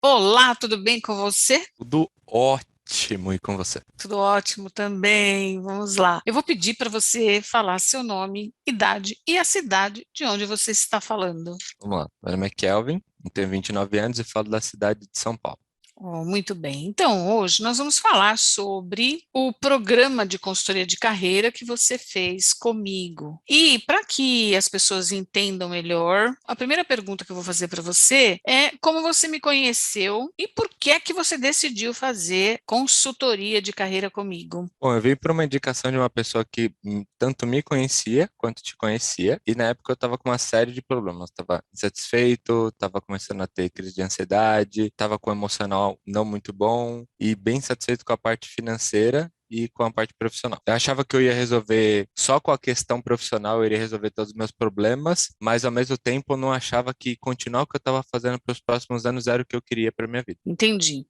Olá, tudo bem com você? Tudo ótimo e com você. Tudo ótimo também. Vamos lá. Eu vou pedir para você falar seu nome, idade e a cidade de onde você está falando. Vamos lá. Meu nome é Kelvin, eu tenho 29 anos e falo da cidade de São Paulo. Oh, muito bem. Então, hoje nós vamos falar sobre o programa de consultoria de carreira que você fez comigo. E para que as pessoas entendam melhor, a primeira pergunta que eu vou fazer para você é como você me conheceu e por que é que você decidiu fazer consultoria de carreira comigo? Bom, eu vim por uma indicação de uma pessoa que tanto me conhecia quanto te conhecia, e na época eu estava com uma série de problemas. Estava insatisfeito, estava começando a ter crise de ansiedade, estava com um emocional não muito bom e bem insatisfeito com a parte financeira e com a parte profissional. Eu achava que eu ia resolver só com a questão profissional, eu iria resolver todos os meus problemas, mas ao mesmo tempo eu não achava que continuar o que eu estava fazendo para os próximos anos era o que eu queria para minha vida. Entendi.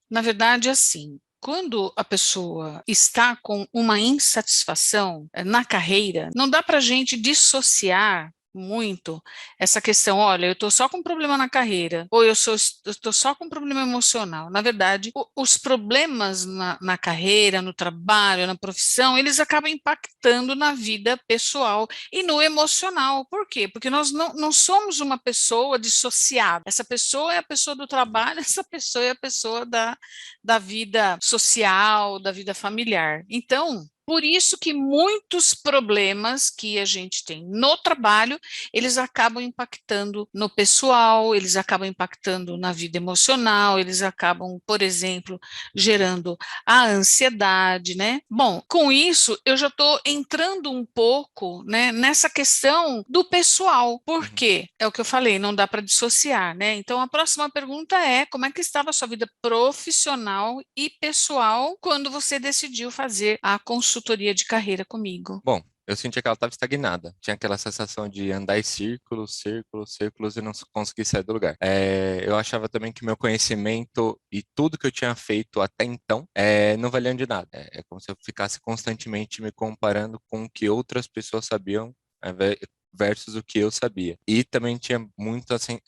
Na verdade, assim, quando a pessoa está com uma insatisfação na carreira, não dá para a gente dissociar muito essa questão, olha, eu estou só com um problema na carreira, ou eu estou só com um problema emocional. Na verdade, os problemas na carreira, no trabalho, na profissão, eles acabam impactando na vida pessoal e no emocional. Por quê? Porque nós não somos uma pessoa dissociada. Essa pessoa é a pessoa do trabalho, essa pessoa é a pessoa da vida social, da vida familiar. Então, por isso que muitos problemas que a gente tem no trabalho, eles acabam impactando no pessoal, eles acabam impactando na vida emocional, eles acabam, por exemplo, gerando a ansiedade, né? Bom, com isso eu já estou entrando um pouco, né, nessa questão do pessoal. Por Uhum. quê? É o que eu falei, não dá para dissociar, né? Então a próxima pergunta é: como é que estava a sua vida profissional e pessoal quando você decidiu fazer a consultoria de carreira comigo? Bom, eu sentia que ela estava estagnada. Tinha aquela sensação de andar em círculos, círculos, círculos e não conseguir sair do lugar. Eu achava também que meu conhecimento e tudo que eu tinha feito até então não valiam de nada. É como se eu ficasse constantemente me comparando com o que outras pessoas sabiam versus o que eu sabia. E também tinha muito assim,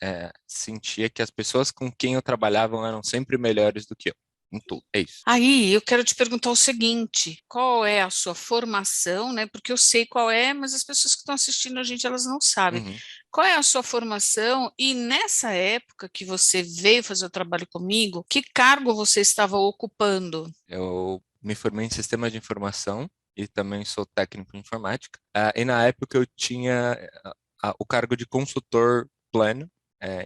sentia que as pessoas com quem eu trabalhava eram sempre melhores do que eu. Em tudo. É isso. Aí eu quero te perguntar o seguinte: qual é a sua formação, né? Porque eu sei qual é, mas as pessoas que estão assistindo a gente elas não sabem. Uhum. Qual é a sua formação? E nessa época que você veio fazer o trabalho comigo, que cargo você estava ocupando? Eu me formei em sistema de informação e também sou técnico em informática. E na época eu tinha o cargo de consultor pleno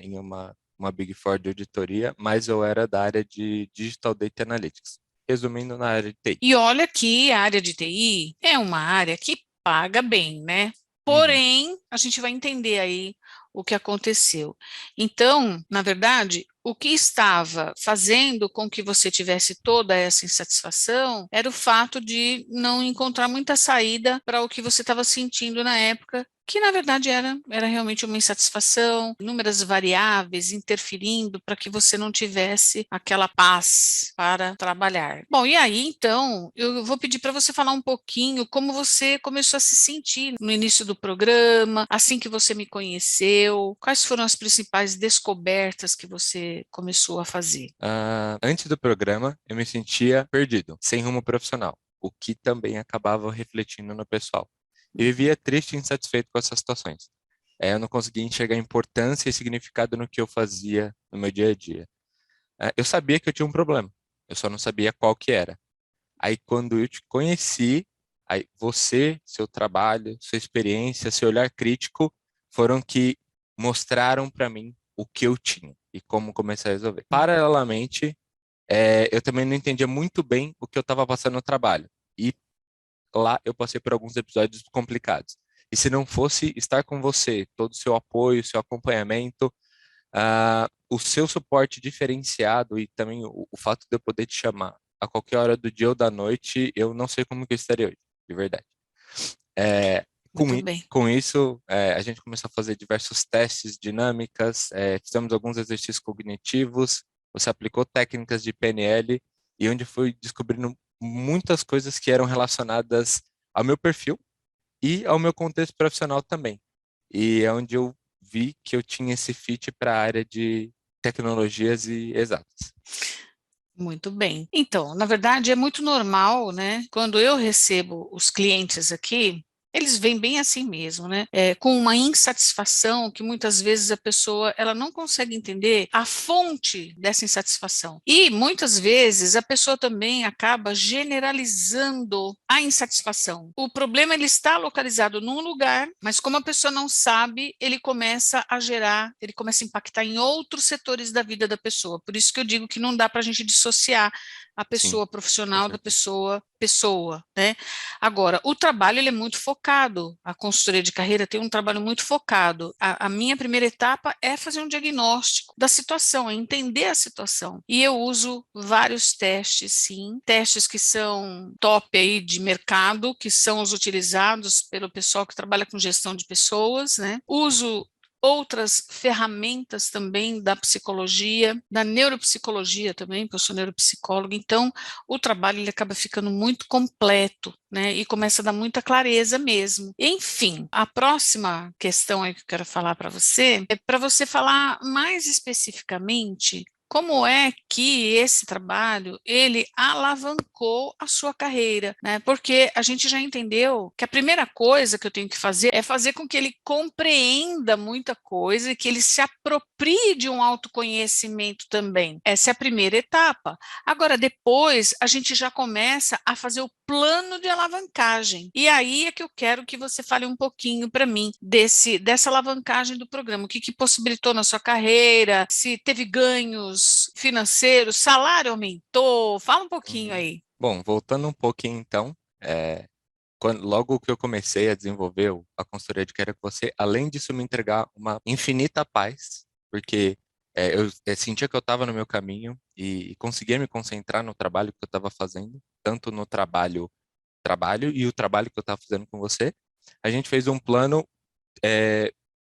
em uma Big Four de auditoria, mas eu era da área de Digital Data Analytics. Resumindo, na área de TI. E olha que a área de TI é uma área que paga bem, né? Uhum. Porém, a gente vai entender aí o que aconteceu. Então, na verdade, o que estava fazendo com que você tivesse toda essa insatisfação era o fato de não encontrar muita saída para o que você estava sentindo na época, que na verdade era realmente uma insatisfação, inúmeras variáveis interferindo para que você não tivesse aquela paz para trabalhar. Bom, e aí então eu vou pedir para você falar um pouquinho como você começou a se sentir no início do programa, assim que você me conheceu, quais foram as principais descobertas que você começou a fazer. Antes do programa, eu me sentia perdido, sem rumo profissional, o que também acabava refletindo no pessoal. Eu vivia triste e insatisfeito com essas situações. Eu não conseguia enxergar importância e significado no que eu fazia no meu dia a dia. Eu sabia que eu tinha um problema, eu só não sabia qual que era. Aí, quando eu te conheci, aí você, seu trabalho, sua experiência, seu olhar crítico foram que mostraram para mim o que eu tinha e como começar a resolver. Paralelamente, eu também não entendia muito bem o que eu estava passando no trabalho. E lá eu passei por alguns episódios complicados. E se não fosse estar com você, todo o seu apoio, seu acompanhamento, o seu suporte diferenciado e também o fato de eu poder te chamar a qualquer hora do dia ou da noite, eu não sei como que eu estaria hoje, de verdade. É, Muito bem. com isso, a gente começou a fazer diversos testes, dinâmicas, fizemos alguns exercícios cognitivos, você aplicou técnicas de PNL e onde fui descobrindo muitas coisas que eram relacionadas ao meu perfil e ao meu contexto profissional também. E é onde eu vi que eu tinha esse fit para a área tecnologias e exatas. Muito bem. Então, na verdade, é muito normal, né? Quando eu recebo os clientes aqui, eles vêm bem assim mesmo, né? Com uma insatisfação que muitas vezes a pessoa ela não consegue entender a fonte dessa insatisfação. E muitas vezes a pessoa também acaba generalizando a insatisfação. O problema ele está localizado num lugar, mas como a pessoa não sabe, ele começa a gerar, ele começa a impactar em outros setores da vida da pessoa. Por isso que eu digo que não dá para a gente dissociar a Sim, pessoa com profissional da certeza. pessoa, né? Agora, o trabalho ele é muito focado, a consultoria de carreira tem um trabalho muito focado. A minha primeira etapa é fazer um diagnóstico da situação, é entender a situação. E eu uso vários testes, sim, testes que são top aí de mercado, que são os utilizados pelo pessoal que trabalha com gestão de pessoas, né? Uso outras ferramentas também da psicologia, da neuropsicologia também, porque eu sou neuropsicóloga, então o trabalho ele acaba ficando muito completo, né, e começa a dar muita clareza mesmo. Enfim, a próxima questão aí que eu quero falar para você é para você falar mais especificamente como é que esse trabalho ele alavancou a sua carreira, né? Porque a gente já entendeu que a primeira coisa que eu tenho que fazer é fazer com que ele compreenda muita coisa e que ele se aproprie de um autoconhecimento também. Essa é a primeira etapa. Agora, depois, a gente já começa a fazer o plano de alavancagem. E aí é que eu quero que você fale um pouquinho para mim dessa alavancagem do programa. O que, que possibilitou na sua carreira? Se teve ganhos financeiros, salário aumentou? Fala um pouquinho Uhum. aí. Bom, voltando um pouquinho então, logo que eu comecei a desenvolver a consultoria de carreira com você, além disso me entregar uma infinita paz, porque eu sentia que eu estava no meu caminho e conseguia me concentrar no trabalho que eu estava fazendo, tanto no trabalho e o trabalho que eu estava fazendo com você. A gente fez um plano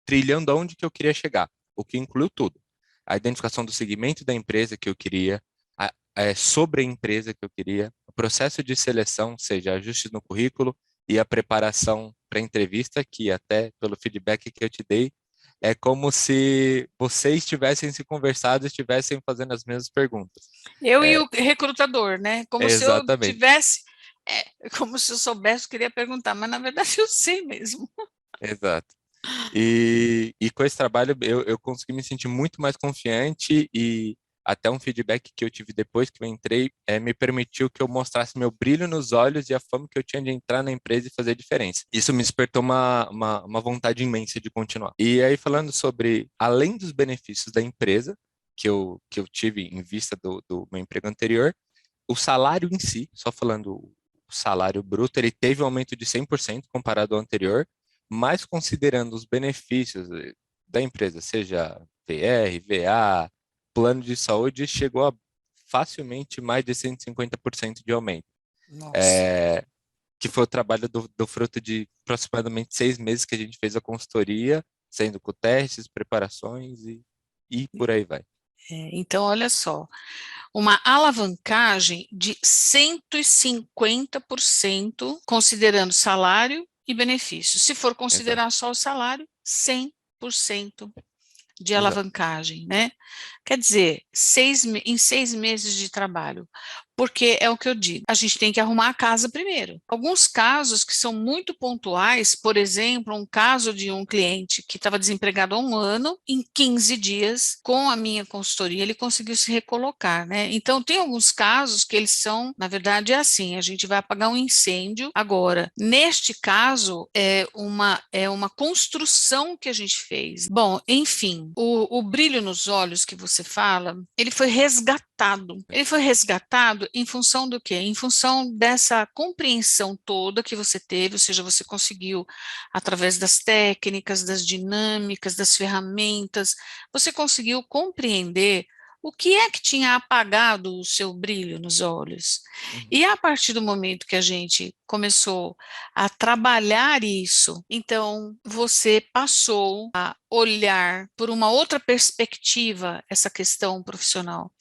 trilhando aonde que eu queria chegar, o que incluiu tudo. A identificação do segmento da empresa que eu queria, sobre a empresa que eu queria, o processo de seleção, ou seja, ajustes no currículo e a preparação para a entrevista, que até pelo feedback que eu te dei, é como se vocês tivessem se conversado e estivessem fazendo as mesmas perguntas. Eu e É, o recrutador, né? Como se eu exatamente, tivesse, como se eu soubesse, eu queria perguntar, mas na verdade eu sei mesmo. exato. E com esse trabalho eu consegui me sentir muito mais confiante e até um feedback que eu tive depois que eu entrei me permitiu que eu mostrasse meu brilho nos olhos e a fama que eu tinha de entrar na empresa e fazer diferença. Isso me despertou uma vontade imensa de continuar. E aí falando sobre, além dos benefícios da empresa, que eu tive em vista do meu emprego anterior, o salário em si, só falando o salário bruto, ele teve um aumento de 100% comparado ao anterior, mas considerando os benefícios da empresa, seja VR, VA, plano de saúde, chegou a facilmente mais de 150% de aumento. Nossa. É, que foi o trabalho do fruto de aproximadamente 6 meses que a gente fez a consultoria, sendo com testes, preparações e por aí vai. Então, olha só, uma alavancagem de 150%, considerando salário e benefício. Se for Exato, considerar só o salário, 100% de exato. alavancagem, né? Quer dizer, em 6 meses de trabalho, porque é o que eu digo, a gente tem que arrumar a casa primeiro. Alguns casos que são muito pontuais, por exemplo, um caso de um cliente que estava desempregado há um ano, em 15 dias, com a minha consultoria, ele conseguiu se recolocar, né? Então, tem alguns casos que eles são, na verdade, é assim, a gente vai apagar um incêndio. Agora, neste caso, é uma construção que a gente fez. Bom, enfim, o brilho nos olhos que você fala, ele foi resgatado. Ele foi resgatado em função do quê? Em função dessa compreensão toda que você teve, ou seja, você conseguiu, através das técnicas, das dinâmicas, das ferramentas, você conseguiu compreender o que é que tinha apagado o seu brilho nos olhos. Uhum. E a partir do momento que a gente começou a trabalhar isso, então você passou a olhar por uma outra perspectiva essa questão profissional.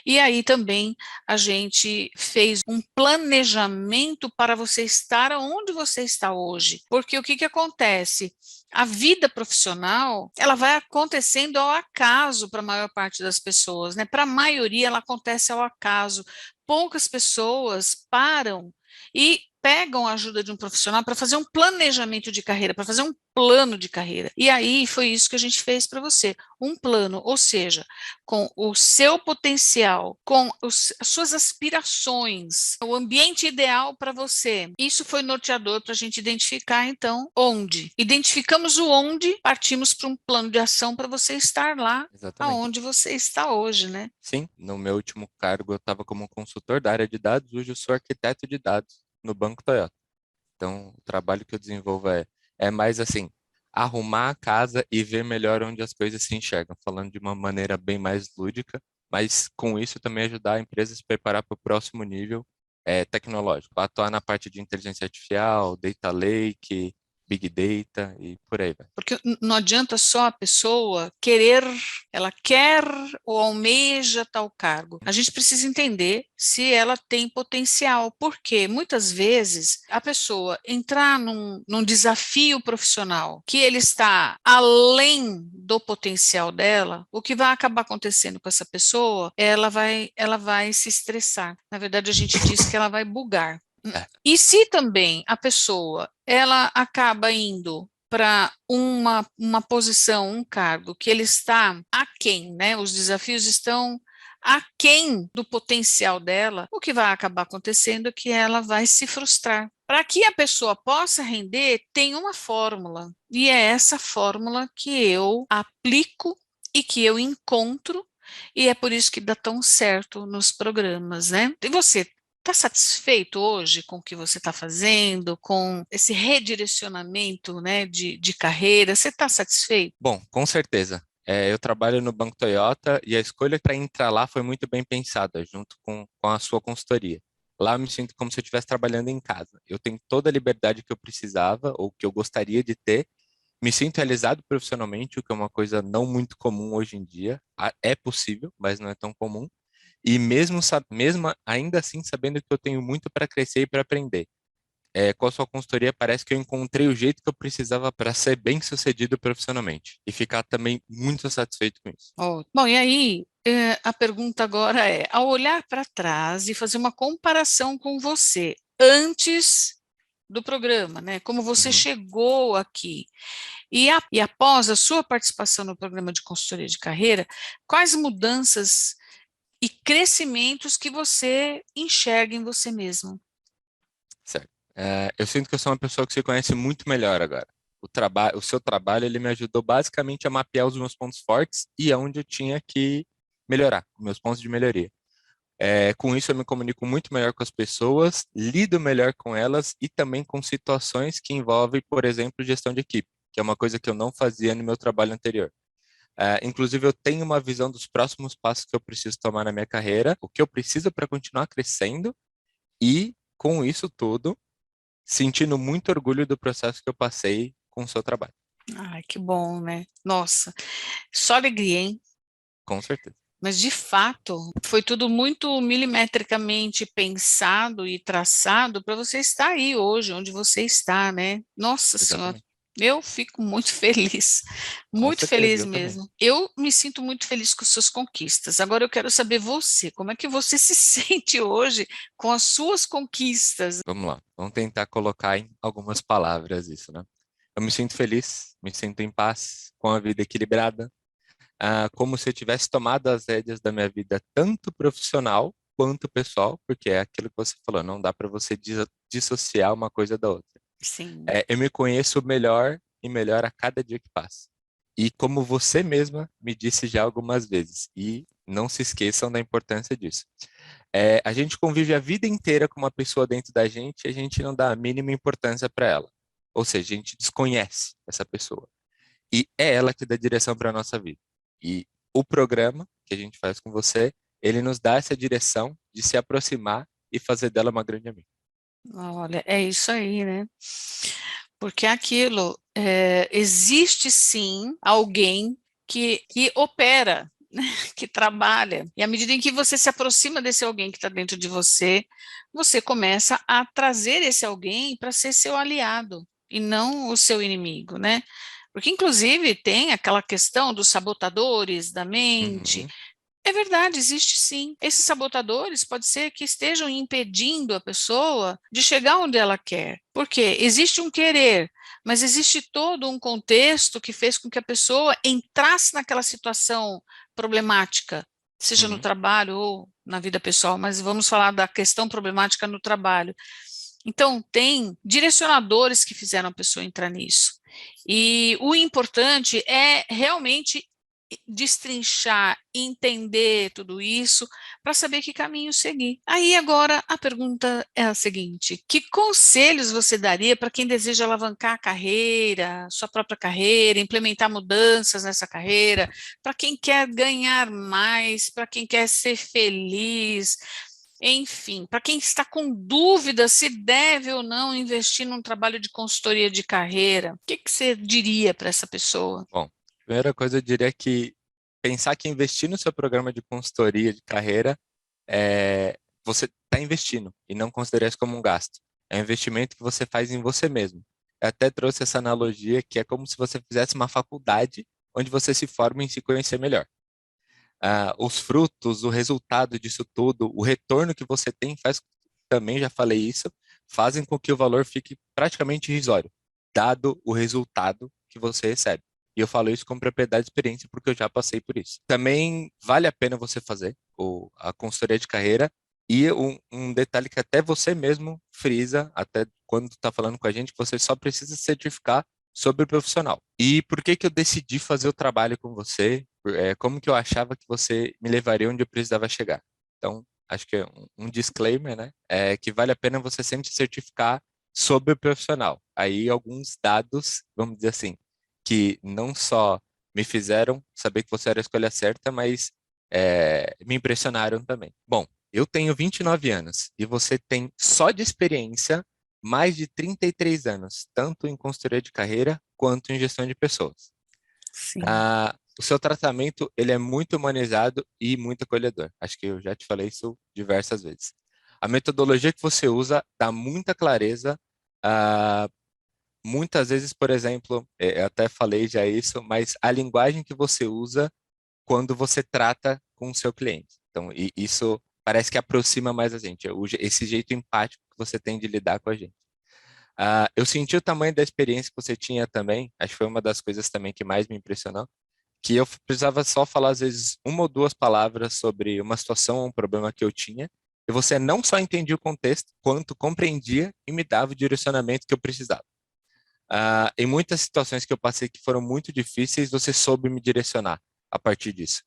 E aí também a gente fez um planejamento para você estar onde você está hoje. Porque o que que acontece? A vida profissional, ela vai acontecendo ao acaso para a maior parte das pessoas, né? Para a maioria, ela acontece ao acaso. Poucas pessoas param e pegam a ajuda de um profissional para fazer um planejamento de carreira, para fazer um plano de carreira. E aí foi isso que a gente fez para você, um plano, ou seja, com o seu potencial, com as suas aspirações, o ambiente ideal para você. Isso foi norteador para a gente identificar, então, onde. Identificamos o onde, partimos para um plano de ação para você estar lá Exatamente. aonde você está hoje, né? Sim, no meu último cargo eu estava como consultor da área de dados, hoje eu sou arquiteto de dados no Banco Toyota. Então, o trabalho que eu desenvolvo é mais assim, arrumar a casa e ver melhor onde as coisas se enxergam, falando de uma maneira bem mais lúdica, mas com isso também ajudar a empresa a se preparar para o próximo nível tecnológico, atuar na parte de inteligência artificial, data lake, big data e por aí vai. Porque não adianta só a pessoa querer, ela quer ou almeja tal cargo. A gente precisa entender se ela tem potencial, porque muitas vezes a pessoa entrar num desafio profissional que ele está além do potencial dela, o que vai acabar acontecendo com essa pessoa, ela vai se estressar. Na verdade, a gente diz que ela vai bugar. É, E se também a pessoa ela acaba indo para uma posição, um cargo que ele está aquém, né? Os desafios estão aquém do potencial dela, o que vai acabar acontecendo é que ela vai se frustrar. Para que a pessoa possa render, tem uma fórmula, e é essa fórmula que eu aplico e que eu encontro, e é por isso que dá tão certo nos programas, né? E você está satisfeito hoje com o que você está fazendo, com esse redirecionamento, né, de carreira? Você está satisfeito? bom, com certeza. Eu trabalho no Banco Toyota e a escolha para entrar lá foi muito bem pensada, junto com a sua consultoria. Lá eu me sinto como se eu estivesse trabalhando em casa. Eu tenho toda a liberdade que eu precisava ou que eu gostaria de ter. Me sinto realizado profissionalmente, o que é uma coisa não muito comum hoje em dia. É possível, mas não é tão comum. E mesmo ainda assim, sabendo que eu tenho muito para crescer e para aprender. Com a sua consultoria, parece que eu encontrei o jeito que eu precisava para ser bem sucedido profissionalmente e ficar também muito satisfeito com isso. Oh, bom, e aí a pergunta agora é, ao olhar para trás e fazer uma comparação com você antes do programa, né? Como você Uhum. chegou aqui e após a sua participação no programa de consultoria de carreira, quais mudanças e crescimentos que você enxerga em você mesmo? Certo. Eu sinto que eu sou uma pessoa que se conhece muito melhor agora. O seu trabalho, ele me ajudou basicamente a mapear os meus pontos fortes e aonde eu tinha que melhorar, meus pontos de melhoria. Com isso, eu me comunico muito melhor com as pessoas, lido melhor com elas e também com situações que envolvem, por exemplo, gestão de equipe, que é uma coisa que eu não fazia no meu trabalho anterior. Inclusive, eu tenho uma visão dos próximos passos que eu preciso tomar na minha carreira, o que eu preciso para continuar crescendo e, com isso tudo, sentindo muito orgulho do processo que eu passei com o seu trabalho. Ai, que bom, né? Nossa, só alegria, hein? Com certeza. Mas, de fato, foi tudo muito milimetricamente pensado e traçado para você estar aí hoje, onde você está, né? Nossa Senhora, Exatamente. eu fico Com muito certeza, feliz eu também. mesmo. Eu me sinto muito feliz com suas conquistas. Agora eu quero saber você, como é que você se sente hoje com as suas conquistas? Vamos lá. Vamos tentar colocar em algumas palavras isso, né? Eu me sinto feliz, me sinto em paz, com a vida equilibrada, como se eu tivesse tomado as rédeas da minha vida, tanto profissional quanto pessoal, porque é aquilo que você falou, não dá para você dissociar uma coisa da outra. Sim. Eu me conheço melhor e melhor a cada dia que passa. E como você mesma me disse já algumas vezes, e não se esqueçam da importância disso. A gente convive a vida inteira com uma pessoa dentro da gente e a gente não dá a mínima importância para ela. Ou seja, a gente desconhece essa pessoa. E é ela que dá direção para a nossa vida. E o programa que a gente faz com você, ele nos dá essa direção de se aproximar e fazer dela uma grande amiga. Olha, é isso aí, né? porque é aquilo, existe sim alguém que opera, né, que trabalha, e à medida em que você se aproxima desse alguém que está dentro de você, você começa a trazer esse alguém para ser seu aliado e não o seu inimigo, né? Porque, inclusive, tem aquela questão dos sabotadores da mente. Uhum, É verdade, existe sim. Esses sabotadores pode ser que estejam impedindo a pessoa de chegar onde ela quer. Por quê? Existe um querer, mas existe todo um contexto que fez com que a pessoa entrasse naquela situação problemática, seja no uhum. trabalho ou na vida pessoal, mas vamos falar da questão problemática no trabalho. Então, tem direcionadores que fizeram a pessoa entrar nisso. E o importante é realmente destrinchar, entender tudo isso, para saber que caminho seguir. Aí agora a pergunta é a seguinte: que conselhos você daria para quem deseja alavancar a carreira, sua própria carreira, implementar mudanças nessa carreira, para quem quer ganhar mais, para quem quer ser feliz? Enfim, para quem está com dúvida se deve ou não investir num trabalho de consultoria de carreira, o que que você diria para essa pessoa? Bom, primeira coisa eu diria que pensar que investir no seu programa de consultoria de carreira você está investindo e não considerar isso como um gasto. É um investimento que você faz em você mesmo. Eu até trouxe essa analogia que é como se você fizesse uma faculdade onde você se forma em se conhecer melhor. Os frutos, o resultado disso tudo, o retorno que você tem faz, também já falei isso, fazem com que o valor fique praticamente irrisório, dado o resultado que você recebe. E eu falo isso com propriedade de experiência porque eu já passei por isso. Também vale a pena você fazer a consultoria de carreira e um detalhe que até você mesmo frisa, até quando está falando com a gente, que você só precisa se certificar sobre o profissional. E por que que eu decidi fazer o trabalho com você? Como que eu achava que você me levaria onde eu precisava chegar? Então, acho que é um disclaimer, né? É que vale a pena você sempre se certificar sobre o profissional. Aí alguns dados, vamos dizer assim, que não só me fizeram saber que você era a escolha certa, mas me impressionaram também. Bom, eu tenho 29 anos e você tem só de experiência mais de 33 anos, tanto em consultoria de carreira quanto em gestão de pessoas. Sim. O seu tratamento ele é muito humanizado e muito acolhedor. Acho que eu já te falei isso diversas vezes. A metodologia que você usa dá muita clareza. ah, Muitas vezes, por exemplo, eu até falei já isso, mas a linguagem que você usa quando você trata com o seu cliente. Então, isso parece que aproxima mais a gente, esse jeito empático que você tem de lidar com a gente. Eu senti o tamanho da experiência que você tinha também, acho que foi uma das coisas também que mais me impressionou, que eu precisava só falar, às vezes, uma ou duas palavras sobre uma situação ou um problema que eu tinha, e você não só entendia o contexto, quanto compreendia e me dava o direcionamento que eu precisava. Em muitas situações que eu passei que foram muito difíceis, você soube me direcionar a partir disso.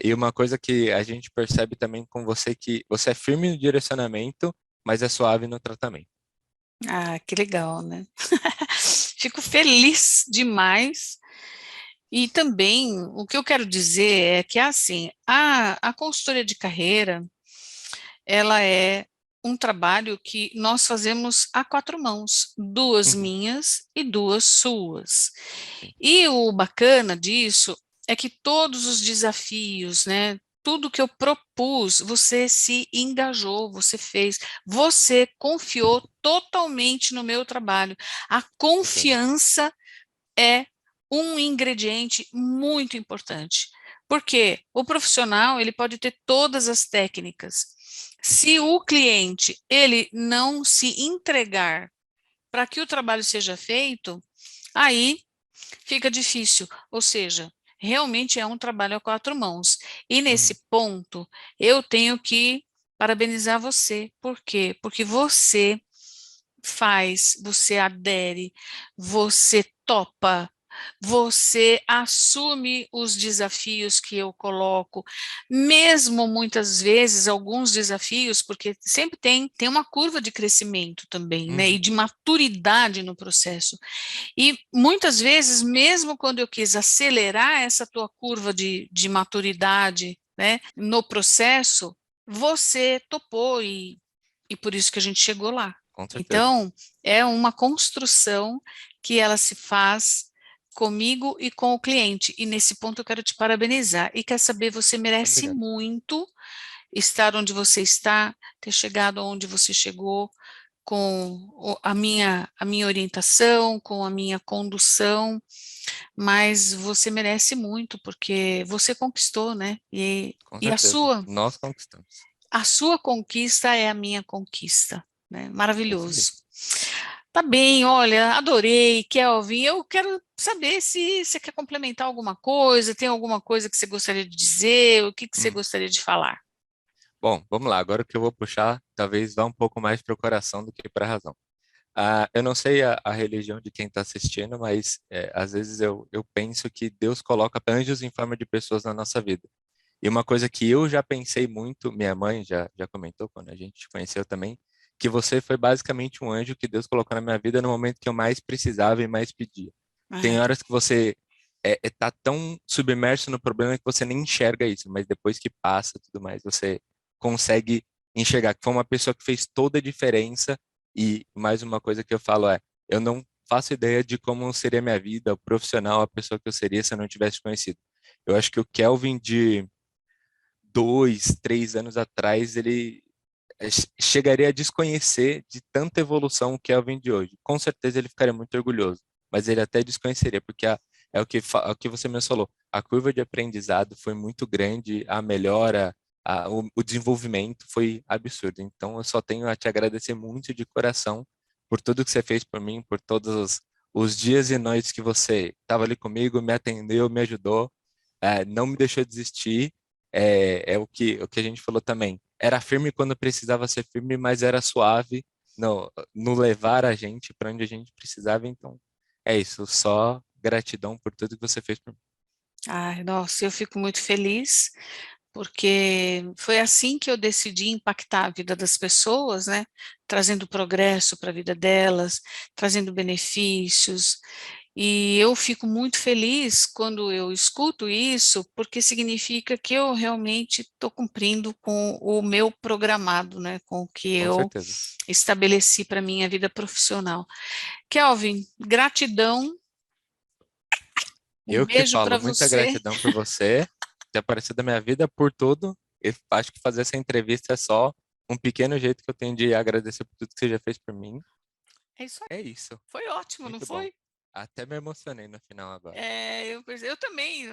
E uma coisa que a gente percebe também com você que você é firme no direcionamento, mas é suave no tratamento. Ah, que legal, né? Fico feliz demais. E também o que eu quero dizer é que assim, a consultoria de carreira, ela é um trabalho que nós fazemos a quatro mãos, duas Uhum, minhas e duas suas. sim. E o bacana disso é que todos os desafios, né, tudo que eu propus, você se engajou, você fez, você confiou totalmente no meu trabalho. A Certeza. confiança é um ingrediente muito importante, porque o profissional ele pode ter todas as técnicas. Se o cliente ele não se entregar para que o trabalho seja feito, aí fica difícil. Ou seja, realmente é um trabalho a quatro mãos. E Uhum, nesse ponto, eu tenho que parabenizar você. Por quê? Porque você faz, você adere, você topa, você assume os desafios que eu coloco, mesmo muitas vezes alguns desafios, porque sempre tem uma curva de crescimento também, né, e uhum, de maturidade no processo. E muitas vezes, mesmo quando eu quis acelerar essa tua curva de maturidade, né, no processo, você topou e por isso que a gente chegou lá. Com certeza. Então, é uma construção que ela se faz comigo e com o cliente. E nesse ponto eu quero te parabenizar. E quer saber, você merece Obrigado. muito estar onde você está, ter chegado onde você chegou, com a minha orientação, com a minha condução, mas você merece muito, porque você conquistou, né? Com E a certeza. sua, Nós conquistamos. a sua conquista é a minha conquista, né? É isso aí. Maravilhoso. Tá bem, olha, adorei, Kelvin. Eu quero saber se você quer complementar alguma coisa, tem alguma coisa que você gostaria de dizer, o que que você Hum. gostaria de falar? Bom, vamos lá. Agora o que eu vou puxar, talvez vá um pouco mais para o coração do que para a razão. Eu não sei a religião de quem está assistindo, mas às vezes eu penso que Deus coloca anjos em forma de pessoas na nossa vida. E uma coisa que eu já pensei muito, minha mãe já comentou quando a gente se conheceu também, que você foi basicamente um anjo que Deus colocou na minha vida no momento que eu mais precisava e mais pedia. Tem É, horas que você tá tão submerso no problema que você nem enxerga isso, mas depois que passa e tudo mais, você consegue enxergar que foi uma pessoa que fez toda a diferença. E mais uma coisa que eu falo eu não faço ideia de como seria minha vida, o profissional, a pessoa que eu seria se eu não tivesse conhecido. Eu acho que o Kelvin de 2, 3 anos atrás, ele chegaria a desconhecer de tanta evolução o Kelvin de hoje. Com certeza ele ficaria muito orgulhoso, mas ele até desconheceria, porque é o que você me falou, a curva de aprendizado foi muito grande, a melhora, o desenvolvimento foi absurdo. Então eu só tenho a te agradecer muito de coração por tudo que você fez por mim, por todos os dias e noites que você estava ali comigo, me atendeu, me ajudou, não me deixou desistir. É o que a gente falou também. Era firme quando precisava ser firme, mas era suave no levar a gente para onde a gente precisava. Então, é isso. Só gratidão por tudo que você fez por mim. ai, nossa, eu fico muito feliz, porque foi assim que eu decidi impactar a vida das pessoas, né? Trazendo progresso para a vida delas, trazendo benefícios. E eu fico muito feliz quando eu escuto isso, porque significa que eu realmente estou cumprindo com o meu programado, né? Com o que Com eu certeza. estabeleci para minha vida profissional. Kelvin, gratidão, um Eu que beijo para falo muita você. gratidão por você ter aparecido na minha vida, por tudo. Eu acho que fazer essa entrevista é só um pequeno jeito que eu tenho de agradecer por tudo que você já fez por mim. É isso aí. É isso. Foi ótimo, não Muito bom. foi? Até me emocionei no final agora. É, eu também.